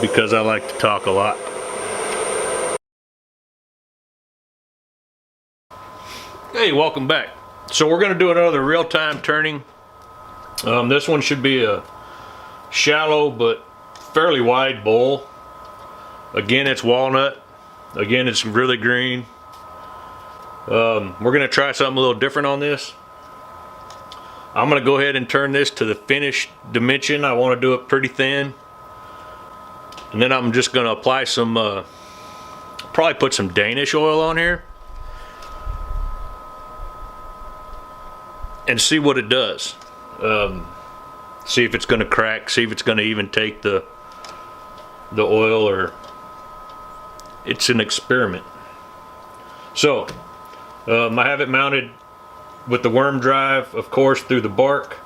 because I like to talk a lot. Hey, welcome back. So we're going to do another real-time turning. This one should be a shallow but fairly wide bowl. Again, it's walnut. Again, it's really green. We're going to try something a little different on this. I'm going to go ahead and turn this to the finished dimension. I want to do it pretty thin. And then I'm just going to apply some, probably put some Danish oil on here. And see what it does. See if it's going to crack, see if it's going to even take the oil, or it's an experiment. So I have it mounted with the worm drive, of course, through the bark.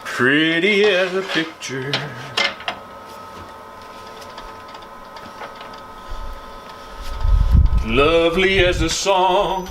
Pretty as a picture. Lovely as a song.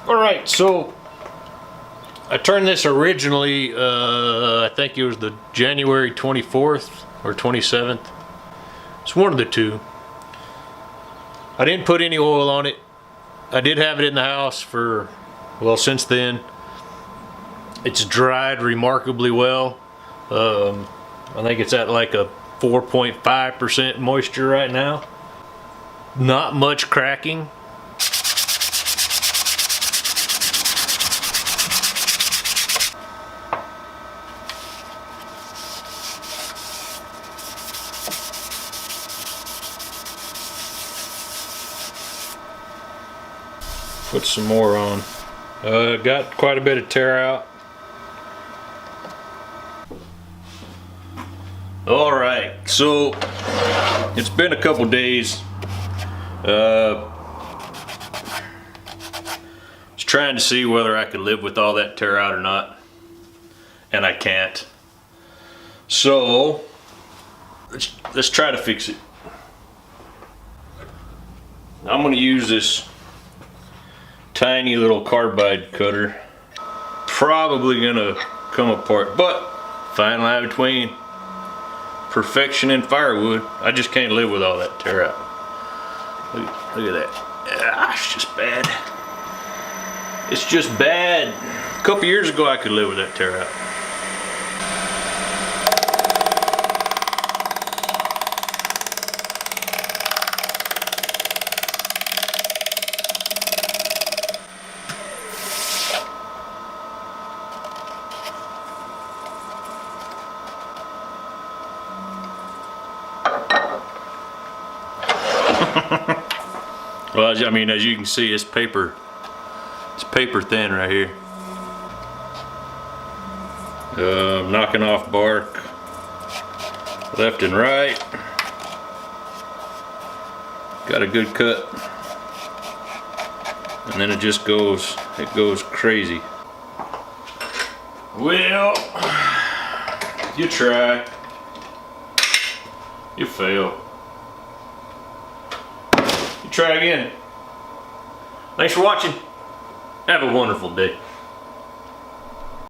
Alright, so I turned this originally, I think it was the January 24th or 27th. It's one of the two. I didn't put any oil on it. I did have it in the house for, well, since then. It's dried remarkably well. I think it's at like a 4.5% moisture right now. Not much cracking. Put some more on. Got quite a bit of tear out. All right, so it's been a couple days. Was trying to see whether I could live with all that tear out or not, and I can't. So let's try to fix it. I'm going to use this tiny little carbide cutter. Probably going to come apart, but fine line between perfection and firewood. I just can't live with all that tear out. Look at that. It's just bad. It's just bad. A couple years ago I could live with that tear out. Well, I mean, as you can see, it's paper thin right here. Knocking off bark left and right. Got a good cut, and then it just goes crazy. Well, you try, you fail. Try again. Thanks for watching. Have a wonderful day.